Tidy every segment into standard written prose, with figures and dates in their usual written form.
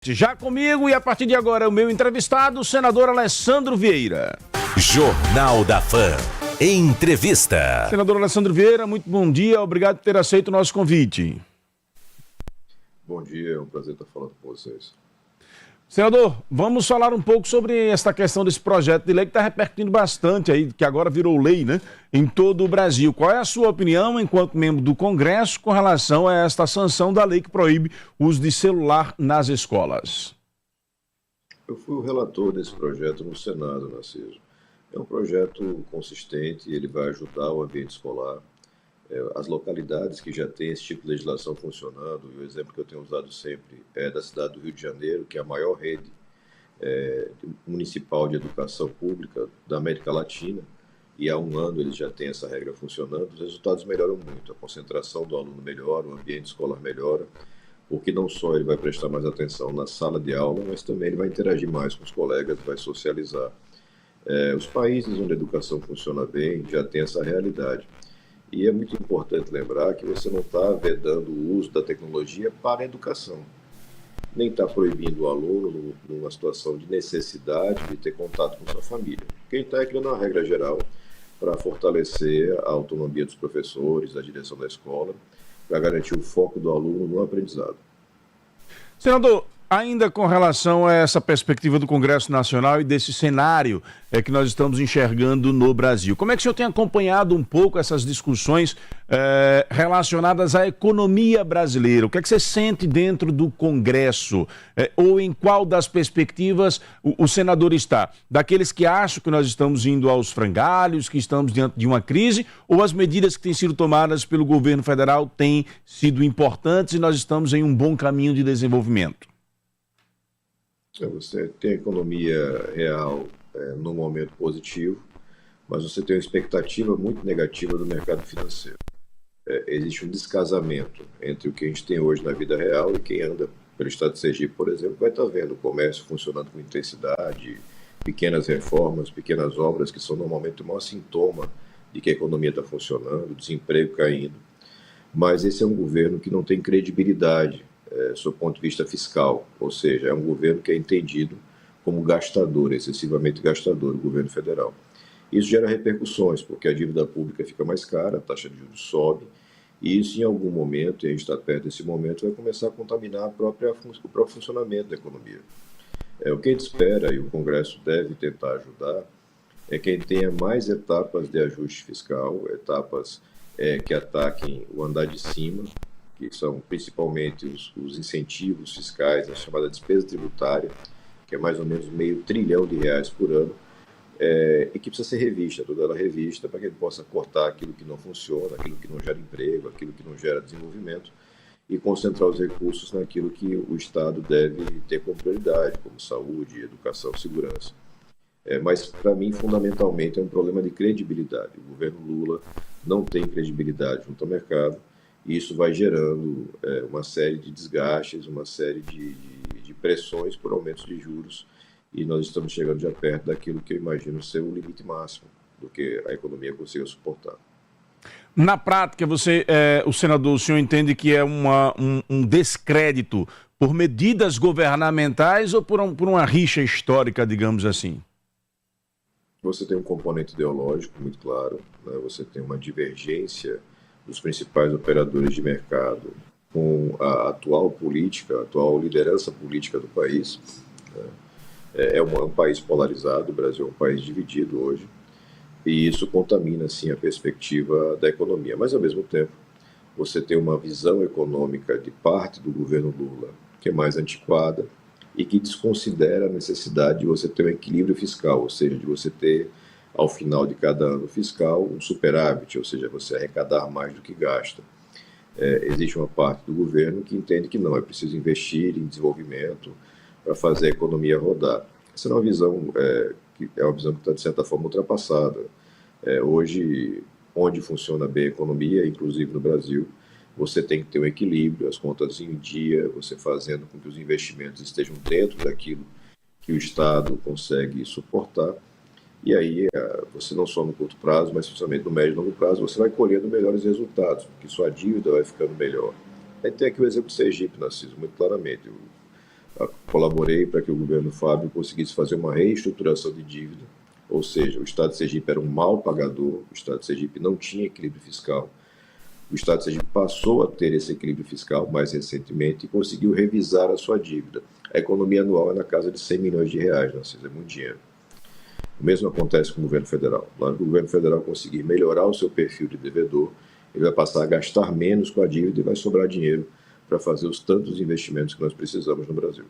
Já comigo e a partir de agora o meu entrevistado, o senador Alessandro Vieira. Jornal da Fã. Entrevista. Senador Alessandro Vieira, muito bom dia, obrigado por ter aceito o nosso convite. Bom dia, é um prazer estar falando com vocês. Senador, vamos falar um pouco sobre essa questão desse projeto de lei que está repercutindo bastante aí, que agora virou lei, né, em todo o Brasil. Qual é a sua opinião, enquanto membro do Congresso, com relação a esta sanção da lei que proíbe o uso de celular nas escolas? Eu fui o relator desse projeto no Senado, Narciso. É um projeto consistente, ele vai ajudar o ambiente escolar. As localidades que já têm esse tipo de legislação funcionando, e o exemplo que eu tenho usado sempre é da cidade do Rio de Janeiro, que é a maior rede municipal de educação pública da América Latina, e há um ano eles já têm essa regra funcionando. Os resultados melhoram muito, a concentração do aluno melhora, o ambiente escolar melhora, porque não só ele vai prestar mais atenção na sala de aula, mas também ele vai interagir mais com os colegas, vai socializar. Os países onde a educação funciona bem já têm essa realidade. E é muito importante lembrar que você não está vedando o uso da tecnologia para a educação. Nem está proibindo o aluno, numa situação de necessidade, de ter contato com sua família. Quem está criando uma regra geral para fortalecer a autonomia dos professores, da direção da escola, para garantir o foco do aluno no aprendizado. Senador, ainda com relação a essa perspectiva do Congresso Nacional e desse cenário que nós estamos enxergando no Brasil, como é que o senhor tem acompanhado um pouco essas discussões relacionadas à economia brasileira? O que é que você sente dentro do Congresso? Ou em qual das perspectivas o senador está? Daqueles que acham que nós estamos indo aos frangalhos, que estamos diante de uma crise, ou as medidas que têm sido tomadas pelo governo federal têm sido importantes e nós estamos em um bom caminho de desenvolvimento? Você tem a economia real num momento positivo, mas você tem uma expectativa muito negativa do mercado financeiro. Existe um descasamento entre o que a gente tem hoje na vida real e quem anda pelo estado de Sergipe, por exemplo, vai estar vendo o comércio funcionando com intensidade, pequenas reformas, pequenas obras que são normalmente o maior sintoma de que a economia está funcionando, o desemprego caindo. Mas esse é um governo que não tem credibilidade sob o ponto de vista fiscal, ou seja, é um governo que é entendido como gastador, excessivamente gastador, o governo federal. Isso gera repercussões, porque a dívida pública fica mais cara, a taxa de juros sobe, e isso em algum momento, e a gente está perto desse momento, vai começar a contaminar o próprio funcionamento da economia. O que a gente espera, e o Congresso deve tentar ajudar, é que a gente tenha mais etapas de ajuste fiscal, etapas que ataquem o andar de cima, que são principalmente os incentivos fiscais, a chamada despesa tributária, que é mais ou menos R$500 bilhão por ano, e que precisa ser revista, toda ela revista, para que ele possa cortar aquilo que não funciona, aquilo que não gera emprego, aquilo que não gera desenvolvimento, e concentrar os recursos naquilo que o Estado deve ter como prioridade, como saúde, educação, segurança. Mas, para mim, fundamentalmente, é um problema de credibilidade. O governo Lula não tem credibilidade junto ao mercado, e isso vai gerando uma série de desgastes, uma série de pressões por aumentos de juros, e nós estamos chegando já perto daquilo que eu imagino ser o limite máximo do que a economia consiga suportar. Na prática, o senador, o senhor entende que é um descrédito por medidas governamentais ou por uma rixa histórica, digamos assim? Você tem um componente ideológico muito claro, né? Você tem uma divergência dos principais operadores de mercado com a atual política, a atual liderança política do país. É um país polarizado, o Brasil é um país dividido hoje, e isso contamina, sim, a perspectiva da economia. Mas, ao mesmo tempo, você tem uma visão econômica de parte do governo Lula que é mais antiquada e que desconsidera a necessidade de você ter um equilíbrio fiscal, ou seja, de você ter, ao final de cada ano fiscal, um superávit, ou seja, você arrecadar mais do que gasta. Existe uma parte do governo que entende que não, é preciso investir em desenvolvimento para fazer a economia rodar. Essa é uma visão que está, de certa forma, ultrapassada. Hoje, onde funciona bem a economia, inclusive no Brasil, você tem que ter um equilíbrio, as contas em dia, você fazendo com que os investimentos estejam dentro daquilo que o Estado consegue suportar. E aí, você não só no curto prazo, mas principalmente no médio e longo prazo, você vai colhendo melhores resultados, porque sua dívida vai ficando melhor. Aí tem aqui o exemplo do Sergipe, Narciso, muito claramente. colaborei para que o governo Fábio conseguisse fazer uma reestruturação de dívida, ou seja, o Estado de Sergipe era um mau pagador, o Estado de Sergipe não tinha equilíbrio fiscal. O Estado de Sergipe passou a ter esse equilíbrio fiscal mais recentemente e conseguiu revisar a sua dívida. A economia anual é na casa de 100 milhões de reais, é muito dinheiro. O mesmo acontece com o governo federal. Na hora que o governo federal conseguir melhorar o seu perfil de devedor, ele vai passar a gastar menos com a dívida e vai sobrar dinheiro para fazer os tantos investimentos que nós precisamos no Brasil.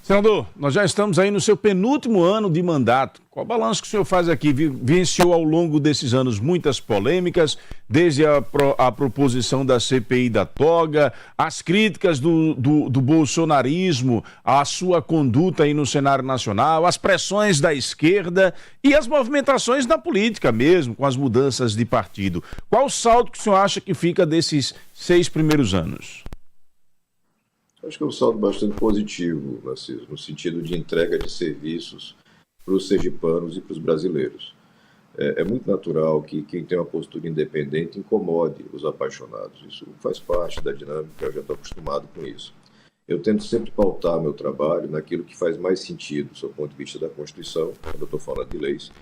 Senador, nós já estamos aí no seu penúltimo ano de mandato. Qual o balanço que o senhor faz aqui? Vivenciou ao longo desses anos muitas polêmicas, desde a proposição da CPI da toga, as críticas do bolsonarismo, a sua conduta aí no cenário nacional, as pressões da esquerda e as movimentações na política mesmo, com as mudanças de partido. Qual o saldo que o senhor acha que fica desses 6 primeiros anos? Acho que é um saldo bastante positivo, Narciso, no sentido de entrega de serviços para os sergipanos e para os brasileiros. É muito natural que quem tem uma postura independente incomode os apaixonados. Isso faz parte da dinâmica, eu já estou acostumado com isso. Eu tento sempre pautar meu trabalho naquilo que faz mais sentido, do ponto de vista da Constituição, quando eu estou falando de leis,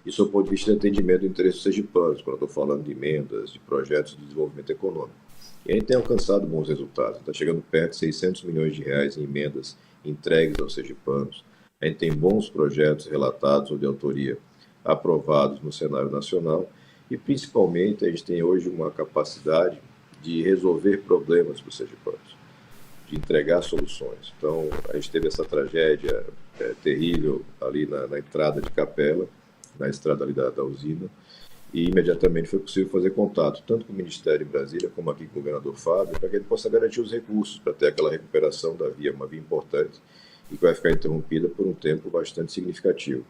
e do ponto de vista de atendimento do interesse dos sergipanos, quando eu estou falando de emendas, de projetos de desenvolvimento econômico. E a gente tem alcançado bons resultados, está chegando perto de 600 milhões de reais em emendas entregues aos sergipanos. A gente tem bons projetos relatados ou de autoria aprovados no cenário nacional e, principalmente, a gente tem hoje uma capacidade de resolver problemas para os sergipanos, de entregar soluções. Então, a gente teve essa tragédia terrível ali na entrada de Capela, na estrada ali da usina, e imediatamente foi possível fazer contato, tanto com o Ministério em Brasília, como aqui com o governador Fábio, para que ele possa garantir os recursos para ter aquela recuperação da via, uma via importante, e que vai ficar interrompida por um tempo bastante significativo.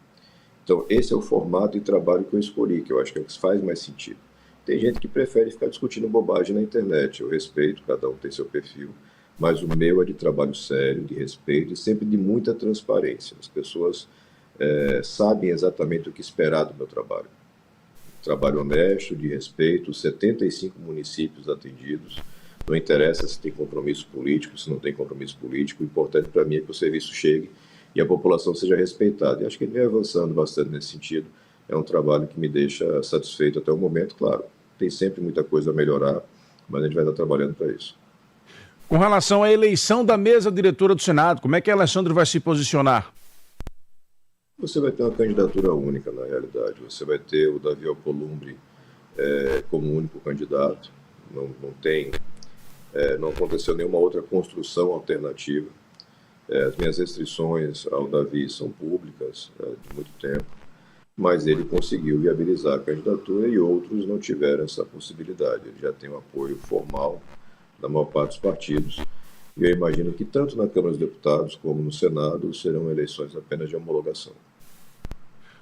Então, esse é o formato de trabalho que eu escolhi, que eu acho que é o que faz mais sentido. Tem gente que prefere ficar discutindo bobagem na internet, eu respeito, cada um tem seu perfil, mas o meu é de trabalho sério, de respeito e sempre de muita transparência. As pessoas sabem exatamente o que esperar do meu trabalho. Trabalho honesto, de respeito, 75 municípios atendidos, não interessa se tem compromisso político, se não tem compromisso político, o importante para mim é que o serviço chegue e a população seja respeitada. E acho que ele vem avançando bastante nesse sentido, é um trabalho que me deixa satisfeito até o momento, claro, tem sempre muita coisa a melhorar, mas a gente vai estar trabalhando para isso. Com relação à eleição da mesa diretora do Senado, como é que a Alessandro vai se posicionar? Você vai ter uma candidatura única, na realidade. Você vai ter o Davi Alcolumbre como único candidato. Não aconteceu nenhuma outra construção alternativa. As minhas restrições ao Davi são públicas de muito tempo, mas ele conseguiu viabilizar a candidatura e outros não tiveram essa possibilidade. Ele já tem um apoio formal da maior parte dos partidos. E eu imagino que tanto na Câmara dos Deputados como no Senado serão eleições apenas de homologação.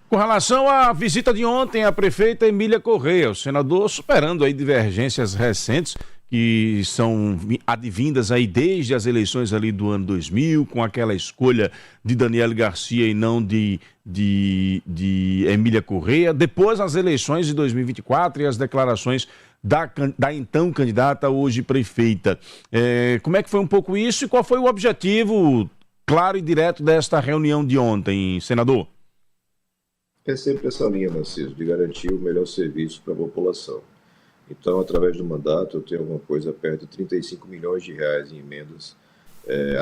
Com relação à visita de ontem à prefeita Emília Correia, o senador superando aí divergências recentes que são advindas aí desde as eleições ali do ano 2000, com aquela escolha de Daniel Garcia e não de Emília Correia, depois as eleições de 2024 e as declarações da então candidata, hoje prefeita. Como é que foi um pouco isso e qual foi o objetivo claro e direto desta reunião de ontem, senador? É sempre essa linha, Narciso, de garantir o melhor serviço para a população. Então, através do mandato, eu tenho alguma coisa perto de 35 milhões de reais em emendas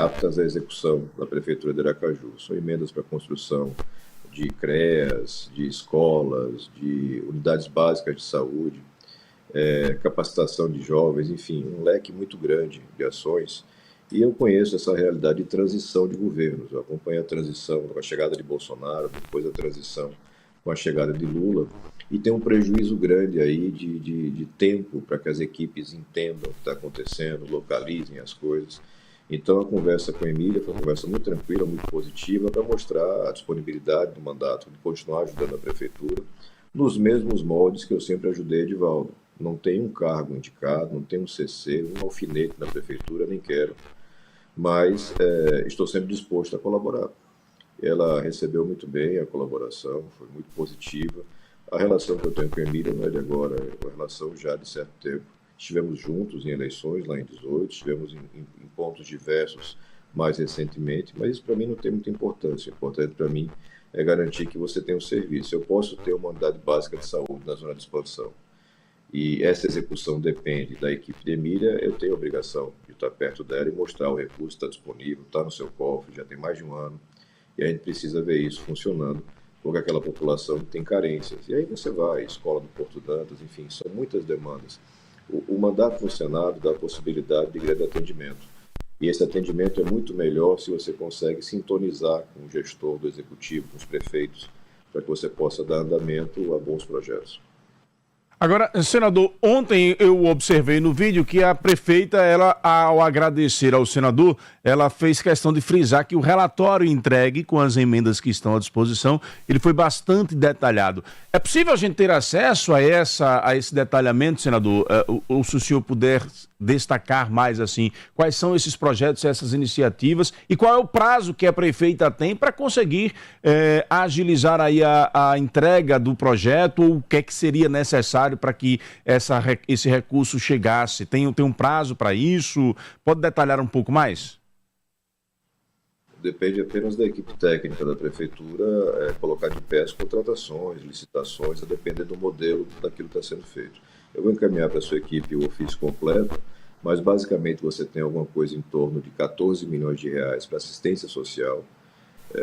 aptas à execução da Prefeitura de Aracaju. São emendas para construção de CREAS, de escolas, de unidades básicas de saúde, capacitação de jovens, enfim, um leque muito grande de ações. E eu conheço essa realidade de transição de governos. Eu acompanho a transição com a chegada de Bolsonaro, depois a transição com a chegada de Lula, e tem um prejuízo grande aí de tempo para que as equipes entendam o que está acontecendo, localizem as coisas. Então a conversa com a Emília foi uma conversa muito tranquila, muito positiva, para mostrar a disponibilidade do mandato, de continuar ajudando a Prefeitura, nos mesmos moldes que eu sempre ajudei Edivaldo. Não tem um cargo indicado, não tem um CC, um alfinete na Prefeitura, nem quero, mas estou sempre disposto a colaborar. Ela recebeu muito bem a colaboração, foi muito positiva. A relação que eu tenho com a Emília não é de agora, é uma relação já de certo tempo. Estivemos juntos em eleições lá em 18, estivemos em pontos diversos mais recentemente, mas isso para mim não tem muita importância. O importante para mim é garantir que você tem um serviço. Eu posso ter uma unidade básica de saúde na zona de expansão e essa execução depende da equipe de Emília, eu tenho a obrigação de estar perto dela e mostrar o recurso está disponível, está no seu cofre, já tem mais de um ano, e a gente precisa ver isso funcionando, porque aquela população tem carências. E aí você vai, escola do Porto Dantas, enfim, são muitas demandas. O mandato no Senado dá a possibilidade de grande atendimento. E esse atendimento é muito melhor se você consegue sintonizar com o gestor do executivo, com os prefeitos, para que você possa dar andamento a bons projetos. Agora, senador, ontem eu observei no vídeo que a prefeita, ela, ao agradecer ao senador, ela fez questão de frisar que o relatório entregue com as emendas que estão à disposição, ele foi bastante detalhado. É possível a gente ter acesso a esse detalhamento, senador? Ou se o senhor puder destacar mais assim, quais são esses projetos, essas iniciativas e qual é o prazo que a prefeita tem para conseguir agilizar aí a entrega do projeto, ou o que é que seria necessário para que esse recurso chegasse? Tem um prazo para isso? Pode detalhar um pouco mais? Depende apenas da equipe técnica da prefeitura colocar de pé as contratações, licitações, a depender do modelo daquilo que está sendo feito. Eu vou encaminhar para a sua equipe o ofício completo, mas basicamente você tem alguma coisa em torno de 14 milhões de reais para assistência social.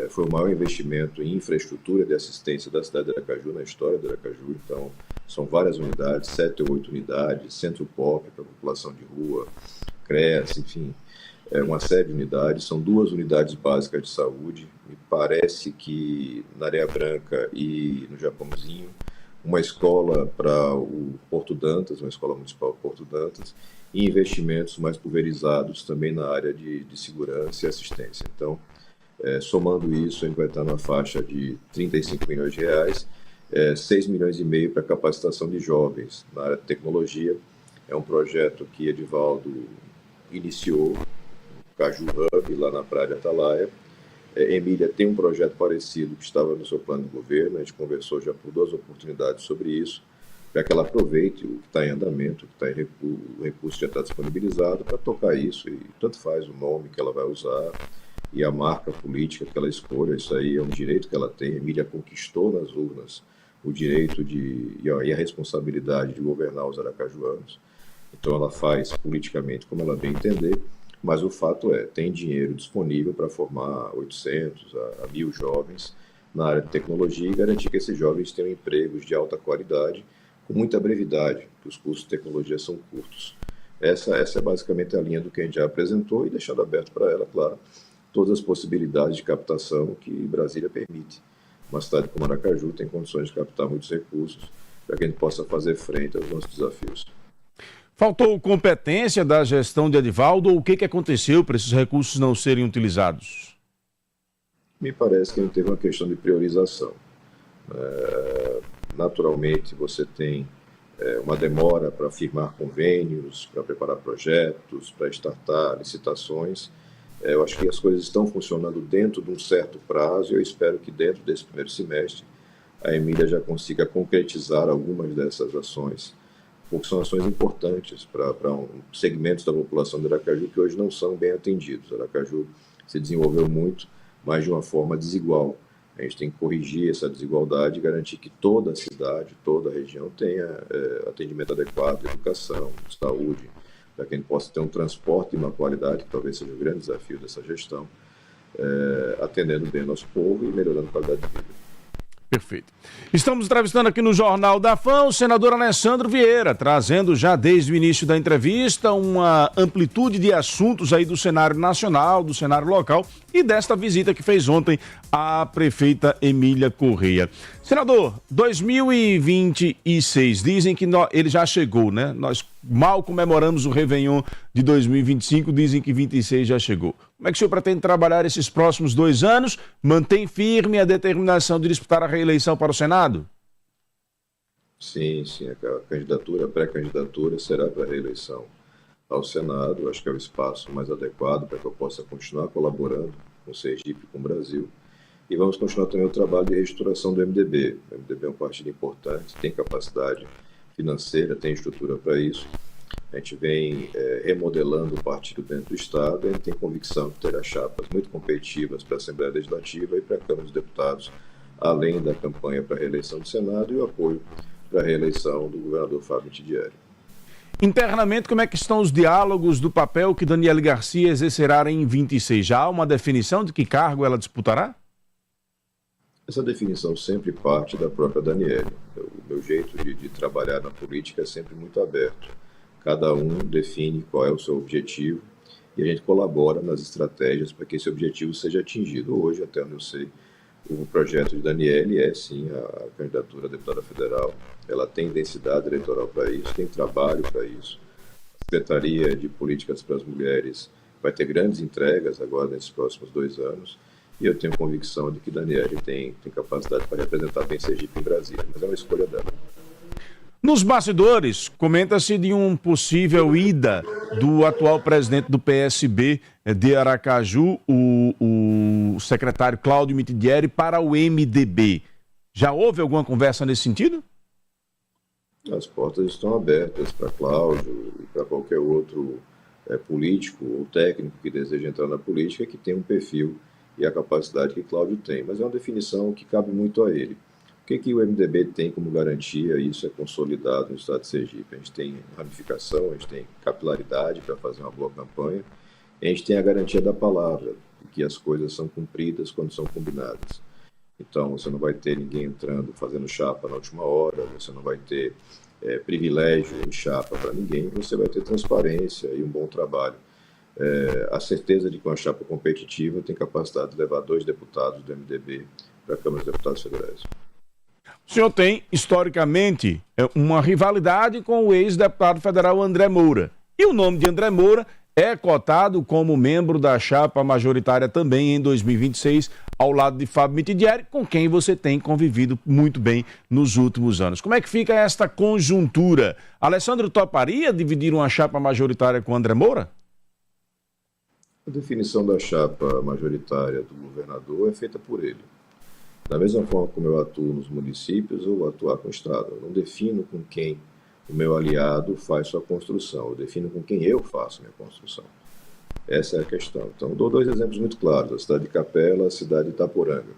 Foi o maior investimento em infraestrutura de assistência da cidade de Aracaju, na história de Aracaju. Então, são várias unidades, 7 ou 8 unidades, centro POP para a população de rua, CREAS, enfim, uma série de unidades. São 2 unidades básicas de saúde. Me parece que na Areia Branca e no Japãozinho, uma escola para o Porto Dantas, uma escola municipal Porto Dantas, e investimentos mais pulverizados também na área de segurança e assistência. Então, somando isso, a gente vai estar na faixa de 35 milhões de reais, 6 milhões e meio para capacitação de jovens na área de tecnologia. É um projeto que Edivaldo iniciou, o Caju Hub, lá na Praia de Atalaia. Emília tem um projeto parecido que estava no seu plano de governo, a gente conversou já por 2 oportunidades sobre isso, para que ela aproveite o que está em andamento, o recurso já está disponibilizado para tocar isso, e tanto faz o nome que ela vai usar e a marca política que ela escolha, isso aí é um direito que ela tem. Emília conquistou nas urnas o direito e a responsabilidade de governar os aracajuanos, então ela faz politicamente como ela bem entender. Mas o fato tem dinheiro disponível para formar 800 a 1.000 jovens na área de tecnologia e garantir que esses jovens tenham empregos de alta qualidade, com muita brevidade, porque os cursos de tecnologia são curtos. Essa é basicamente a linha do que a gente já apresentou e deixando aberto para ela, claro, todas as possibilidades de captação que Brasília permite. Uma cidade como Aracaju tem condições de captar muitos recursos para que a gente possa fazer frente aos nossos desafios. Faltou competência da gestão de Edivaldo, ou o que aconteceu para esses recursos não serem utilizados? Me parece que não teve uma questão de priorização. Naturalmente, você tem uma demora para firmar convênios, para preparar projetos, para startar licitações. Eu acho que as coisas estão funcionando dentro de um certo prazo e eu espero que dentro desse primeiro semestre a Emília já consiga concretizar algumas dessas ações, porque são ações importantes para segmentos da população de Aracaju que hoje não são bem atendidos. Aracaju se desenvolveu muito, mas de uma forma desigual. A gente tem que corrigir essa desigualdade e garantir que toda a cidade, toda a região tenha atendimento adequado, educação, saúde, para que a gente possa ter um transporte de uma qualidade, que talvez seja o grande desafio dessa gestão, atendendo bem o nosso povo e melhorando a qualidade de vida. Perfeito. Estamos entrevistando aqui no Jornal da Fã o senador Alessandro Vieira, trazendo já desde o início da entrevista uma amplitude de assuntos aí do cenário nacional, do cenário local e desta visita que fez ontem a prefeita Emília Correia. Senador, 2026, dizem que ele já chegou, né? Nós mal comemoramos o Réveillon de 2025, dizem que 26 já chegou. Como é que o senhor pretende trabalhar esses próximos 2 anos? Mantém firme a determinação de disputar a reeleição para o Senado? Sim, a candidatura, a pré-candidatura será para a reeleição ao Senado. Acho que é o espaço mais adequado para que eu possa continuar colaborando com o Sergipe e com o Brasil. E vamos continuar também o trabalho de reestruturação do MDB. O MDB é um partido importante, tem capacidade financeira, tem estrutura para isso. A gente vem remodelando o partido dentro do Estado, a gente tem convicção de ter as chapas muito competitivas para a Assembleia Legislativa e para a Câmara dos Deputados, além da campanha para a reeleição do Senado e o apoio para a reeleição do governador Fábio Mitidieri. Internamente, como é que estão os diálogos do papel que Daniele Garcia exercerá em 26? Já há uma definição de que cargo ela disputará? Essa definição sempre parte da própria Daniele. O meu jeito de trabalhar na política é sempre muito aberto. Cada um define qual é o seu objetivo e a gente colabora nas estratégias para que esse objetivo seja atingido. Hoje, até onde eu sei, o projeto de Daniele é sim a candidatura a deputada federal. Ela tem densidade eleitoral para isso, tem trabalho para isso. A Secretaria de Políticas para as Mulheres vai ter grandes entregas agora nesses próximos 2 anos. E eu tenho convicção de que Daniele tem capacidade para representar bem Sergipe em Brasília, mas é uma escolha dela. Nos bastidores, comenta-se de um possível ida do atual presidente do PSB de Aracaju, o secretário Cláudio Mitidieri, para o MDB. Já houve alguma conversa nesse sentido? As portas estão abertas para Cláudio e para qualquer outro político ou técnico que deseja entrar na política que tem um perfil e a capacidade que Cláudio tem, mas é uma definição que cabe muito a ele. O que o MDB tem como garantia? Isso é consolidado no estado de Sergipe. A gente tem ramificação, a gente tem capilaridade para fazer uma boa campanha, e a gente tem a garantia da palavra, de que as coisas são cumpridas quando são combinadas. Então, você não vai ter ninguém entrando, fazendo chapa na última hora, você não vai ter privilégio em chapa para ninguém, você vai ter transparência e um bom trabalho. A certeza de que uma chapa competitiva tem capacidade de levar 2 deputados do MDB para a Câmara dos Deputados Federais. O senhor tem, historicamente, uma rivalidade com o ex-deputado federal André Moura. E o nome de André Moura é cotado como membro da chapa majoritária também em 2026, ao lado de Fábio Mitidieri, com quem você tem convivido muito bem nos últimos anos. Como é que fica esta conjuntura? Alessandro toparia dividir uma chapa majoritária com André Moura? A definição da chapa majoritária do governador é feita por ele. Da mesma forma como eu atuo nos municípios, eu vou atuar com o Estado. Eu não defino com quem o meu aliado faz sua construção, eu defino com quem eu faço minha construção. Essa é a questão. Então, eu dou 2 exemplos muito claros, a cidade de Capela, a cidade de Itaporanga.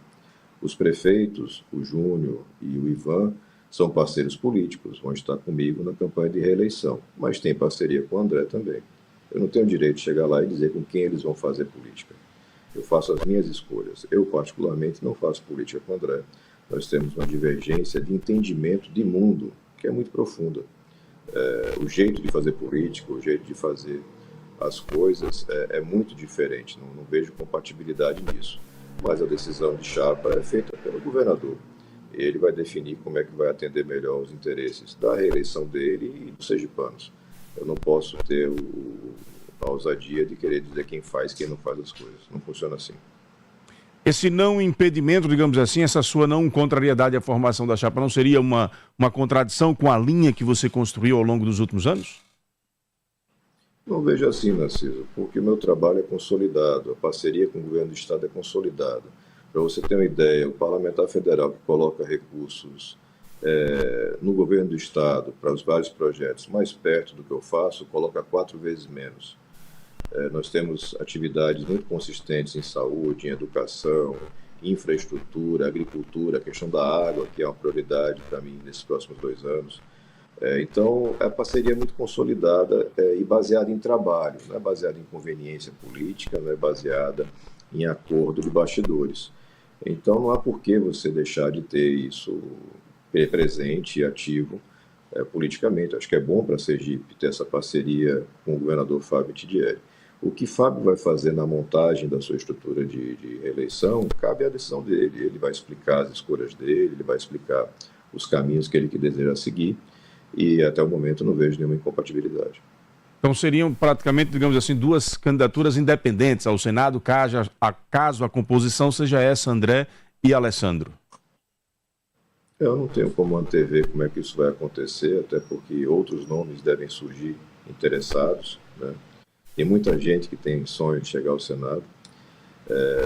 Os prefeitos, o Júnior e o Ivan, são parceiros políticos, vão estar comigo na campanha de reeleição, mas tem parceria com o André também. Eu não tenho direito de chegar lá e dizer com quem eles vão fazer política. Eu faço as minhas escolhas. Eu, particularmente, não faço política com o André. Nós temos uma divergência de entendimento de mundo que é muito profunda. O jeito de fazer política, o jeito de fazer as coisas é muito diferente. Não vejo compatibilidade nisso. Mas a decisão de chapa é feita pelo governador. Ele vai definir como é que vai atender melhor os interesses da reeleição dele e dos sergipanos. Eu não posso ter a ousadia de querer dizer quem faz, quem não faz as coisas. Não funciona assim. Esse não impedimento, digamos assim, essa sua não contrariedade à formação da chapa, não seria uma contradição com a linha que você construiu ao longo dos últimos anos? Não vejo assim, Narciso, porque o meu trabalho é consolidado, a parceria com o governo do Estado é consolidada. Para você ter uma ideia, o parlamentar federal que coloca recursos no governo do Estado para os vários projetos mais perto do que eu faço, coloca 4 vezes menos. Nós temos atividades muito consistentes em saúde, em educação, infraestrutura, agricultura, a questão da água, que é uma prioridade para mim nesses próximos 2 anos. Então, a parceria é muito consolidada e baseada em trabalho, não é baseada em conveniência política, não é baseada em acordo de bastidores. Então, não há por que você deixar de ter isso presente e ativo politicamente. Acho que é bom para Sergipe ter essa parceria com o governador Fábio Mitidieri. O que Fábio vai fazer na montagem da sua estrutura de reeleição, cabe à decisão dele. Ele vai explicar as escolhas dele, ele vai explicar os caminhos que ele deseja seguir, e até o momento não vejo nenhuma incompatibilidade. Então seriam praticamente, digamos assim, 2 candidaturas independentes ao Senado, caso a composição seja essa, André e Alessandro. Eu não tenho como antever como é que isso vai acontecer, até porque outros nomes devem surgir interessados, né? Tem muita gente que tem sonho de chegar ao Senado.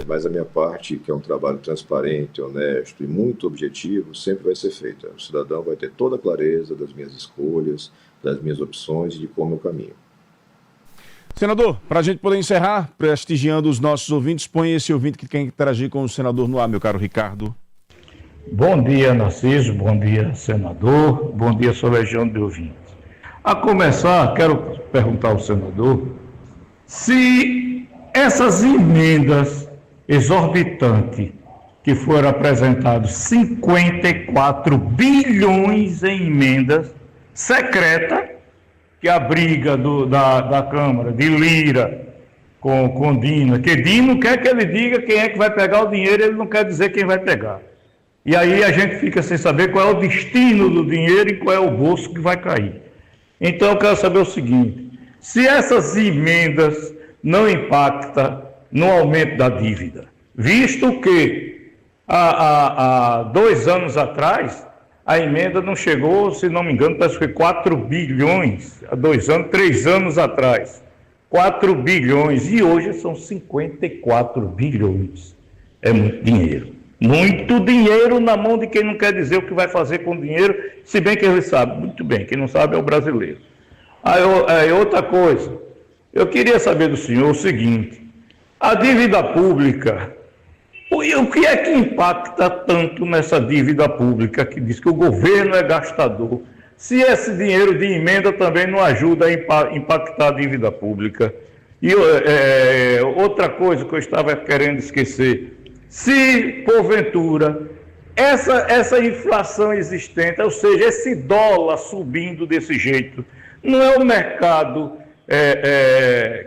Mas a minha parte, que é um trabalho transparente, honesto e muito objetivo, sempre vai ser feita. O cidadão vai ter toda a clareza das minhas escolhas, das minhas opções e de como eu caminho. Senador, para a gente poder encerrar, prestigiando os nossos ouvintes, põe esse ouvinte que quer interagir com o senador no ar, meu caro Ricardo. Bom dia, Narciso, bom dia, senador, bom dia, sua legião de ouvintes. A começar, quero perguntar ao senador se essas emendas exorbitantes que foram apresentadas, 54 bilhões em emendas secretas, que a briga da Câmara, de Lira com Dino, que Dino quer que ele diga quem é que vai pegar o dinheiro, ele não quer dizer quem vai pegar. E aí a gente fica sem saber qual é o destino do dinheiro e qual é o bolso que vai cair. Então eu quero saber o seguinte, se essas emendas não impactam no aumento da dívida, visto que há 2 anos atrás, a emenda não chegou, se não me engano, parece que foi 4 bilhões, há 2 anos, 3 anos atrás. 4 bilhões, e hoje são 54 bilhões. É muito dinheiro. Muito dinheiro na mão de quem não quer dizer o que vai fazer com o dinheiro, se bem que ele sabe muito bem, quem não sabe é o brasileiro. Aí outra coisa, eu queria saber do senhor o seguinte, a dívida pública, o que é que impacta tanto nessa dívida pública que diz que o governo é gastador, se esse dinheiro de emenda também não ajuda a impactar a dívida pública? E outra coisa que eu estava querendo esquecer, se porventura essa inflação existente, ou seja, esse dólar subindo desse jeito, não é o mercado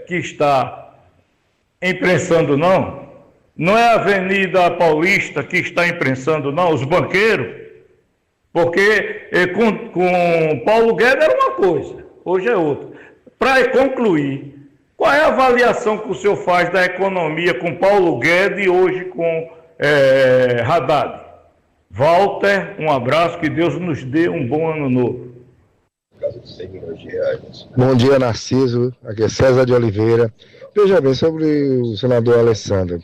que está imprensando, não? Não é a Avenida Paulista que está imprensando, não, os banqueiros, porque com Paulo Guedes era uma coisa, hoje é outra. Para concluir, qual é a avaliação que o senhor faz da economia com Paulo Guedes e hoje com Haddad? Walter, um abraço, que Deus nos dê um bom ano novo. Bom dia, Narciso, aqui é César de Oliveira. Veja bem, sobre o senador Alessandro,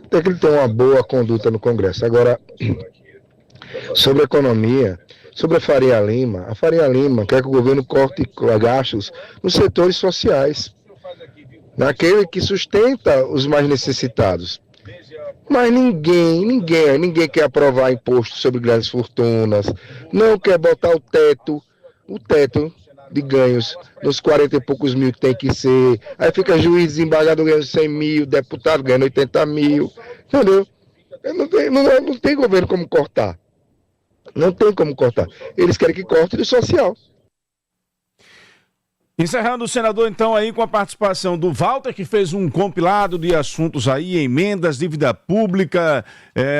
tem que ele ter uma boa conduta no Congresso. Agora, sobre a economia, sobre a Faria Lima quer que o governo corte gastos nos setores sociais, naquele que sustenta os mais necessitados. Mas ninguém quer aprovar imposto sobre grandes fortunas, não quer botar o teto de ganhos nos 40 e poucos mil que tem que ser. Aí fica juiz, desembargador ganhando 100 mil, deputado ganhando 80 mil, entendeu? Não tem governo como cortar. Não tem como cortar. Eles querem que corte do social. Encerrando o senador, então, aí com a participação do Walter, que fez um compilado de assuntos aí, emendas, dívida pública,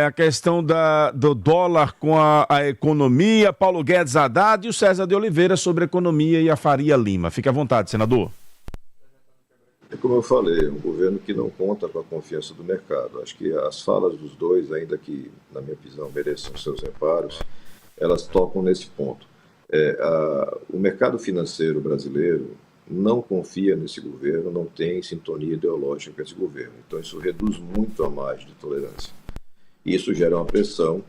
a questão do dólar com a economia, Paulo Guedes, Haddad e o César de Oliveira sobre economia e a Faria Lima. Fique à vontade, senador. É como eu falei, um governo que não conta com a confiança do mercado. Acho que as falas dos dois, ainda que, na minha visão, mereçam seus reparos, elas tocam nesse ponto. O mercado financeiro brasileiro não confia nesse governo, não tem sintonia ideológica com esse governo. Então isso reduz muito a margem de tolerância. Isso gera uma pressão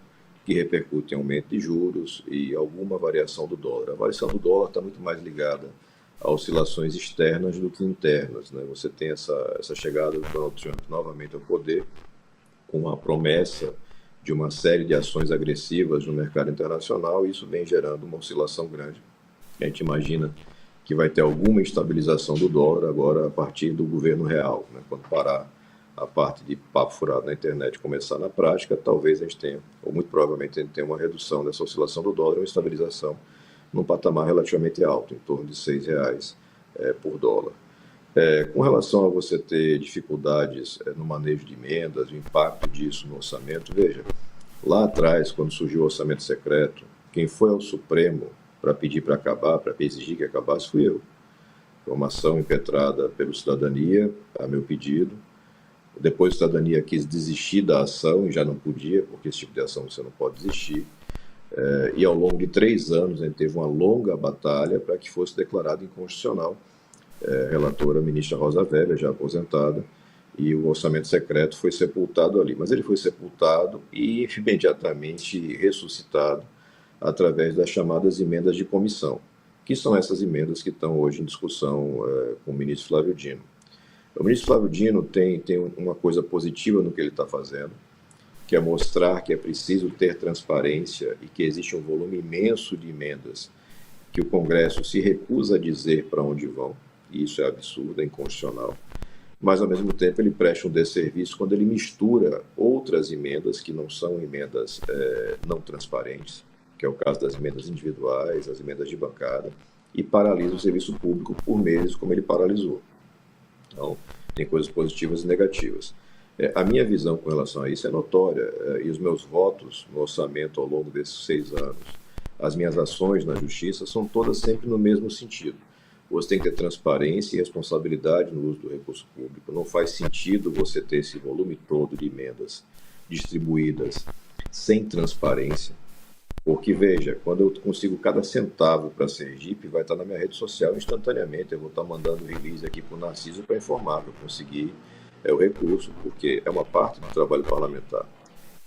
que repercute em aumento de juros e alguma variação do dólar. A variação do dólar está muito mais ligada a oscilações externas do que internas, né? Você tem essa chegada do Donald Trump novamente ao poder, com a promessa de uma série de ações agressivas no mercado internacional, e isso vem gerando uma oscilação grande. A gente imagina que vai ter alguma estabilização do dólar agora a partir do governo real, né? Quando parar a parte de papo furado na internet e começar na prática, talvez a gente tenha, ou muito provavelmente a gente tenha uma redução dessa oscilação do dólar e uma estabilização num patamar relativamente alto, em torno de R$6 por dólar. Com relação a você ter dificuldades no manejo de emendas, o impacto disso no orçamento, veja, lá atrás, quando surgiu o orçamento secreto, quem foi ao Supremo para pedir para acabar, para exigir que acabasse, fui eu. Foi uma ação impetrada pelo Cidadania, a meu pedido. Depois a Cidadania quis desistir da ação e já não podia, porque esse tipo de ação você não pode desistir. E ao longo de 3 anos a gente teve uma longa batalha para que fosse declarado inconstitucional. Relatora a ministra Rosa Weber, já aposentada, e o orçamento secreto foi sepultado ali. Mas ele foi sepultado e imediatamente ressuscitado através das chamadas emendas de comissão, que são essas emendas que estão hoje em discussão com o ministro Flávio Dino. O ministro Flávio Dino tem uma coisa positiva no que ele está fazendo, que é mostrar que é preciso ter transparência e que existe um volume imenso de emendas que o Congresso se recusa a dizer para onde vão, e isso é absurdo, é inconstitucional. Mas, ao mesmo tempo, ele presta um desserviço quando ele mistura outras emendas que não são emendas não transparentes, que é o caso das emendas individuais, as emendas de bancada, e paralisa o serviço público por meses, como ele paralisou. Então, tem coisas positivas e negativas. A minha visão com relação a isso é notória, e os meus votos no orçamento ao longo desses 6 anos, as minhas ações na justiça, são todas sempre no mesmo sentido. Você tem que ter transparência e responsabilidade no uso do recurso público. Não faz sentido você ter esse volume todo de emendas distribuídas sem transparência. Porque, veja, quando eu consigo cada centavo para Sergipe, vai estar na minha rede social instantaneamente. Eu vou estar mandando release aqui para o Narciso para informar que eu consegui o recurso, porque é uma parte do trabalho parlamentar.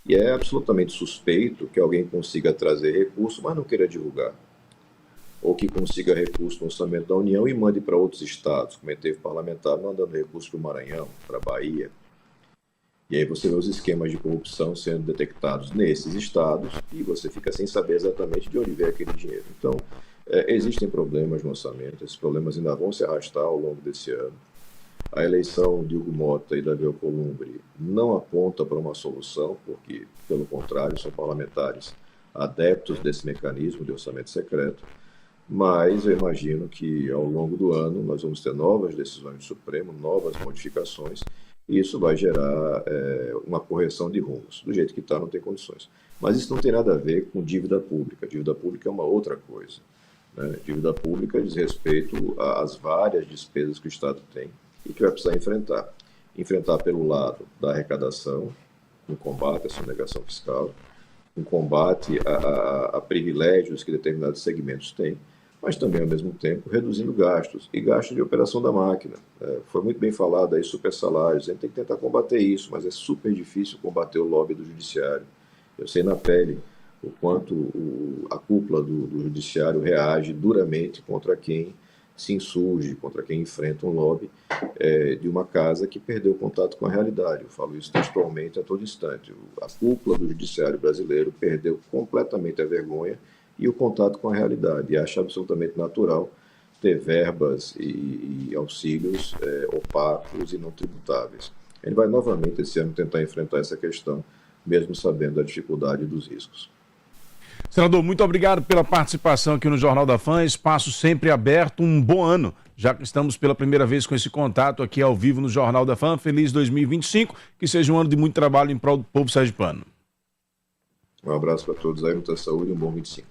E é absolutamente suspeito que alguém consiga trazer recurso, mas não queira divulgar. Ou que consiga recurso no orçamento da União e mande para outros estados, como teve parlamentar mandando recurso para o Maranhão, para a Bahia. E aí você vê os esquemas de corrupção sendo detectados nesses estados e você fica sem saber exatamente de onde vem aquele dinheiro. Então, existem problemas no orçamento, esses problemas ainda vão se arrastar ao longo desse ano. A eleição de Hugo Mota e Davi Alcolumbre não aponta para uma solução, porque, pelo contrário, são parlamentares adeptos desse mecanismo de orçamento secreto, mas eu imagino que ao longo do ano nós vamos ter novas decisões do Supremo, novas modificações, e isso vai gerar uma correção de rumos. Do jeito que está, não tem condições. Mas isso não tem nada a ver com dívida pública. Dívida pública é uma outra coisa, né? Dívida pública diz respeito às várias despesas que o Estado tem e que vai precisar enfrentar. Enfrentar pelo lado da arrecadação, um combate à sonegação fiscal, um combate a privilégios que determinados segmentos têm, mas também, ao mesmo tempo, reduzindo gastos, e gastos de operação da máquina. Foi muito bem falado aí, super salários, a gente tem que tentar combater isso, mas é super difícil combater o lobby do judiciário. Eu sei na pele o quanto a cúpula do judiciário reage duramente contra quem se insurge, contra quem enfrenta um lobby de uma casa que perdeu o contato com a realidade. Eu falo isso textualmente a todo instante. A cúpula do judiciário brasileiro perdeu completamente a vergonha e o contato com a realidade. E acha absolutamente natural ter verbas e auxílios opacos e não tributáveis. Ele vai novamente esse ano tentar enfrentar essa questão, mesmo sabendo da dificuldade dos riscos. Senador, muito obrigado pela participação aqui no Jornal da Fã, espaço sempre aberto, um bom ano, já que estamos pela primeira vez com esse contato aqui ao vivo no Jornal da Fã. Feliz 2025, que seja um ano de muito trabalho em prol do povo sergipano. Um abraço para todos aí, muita saúde e um bom 25.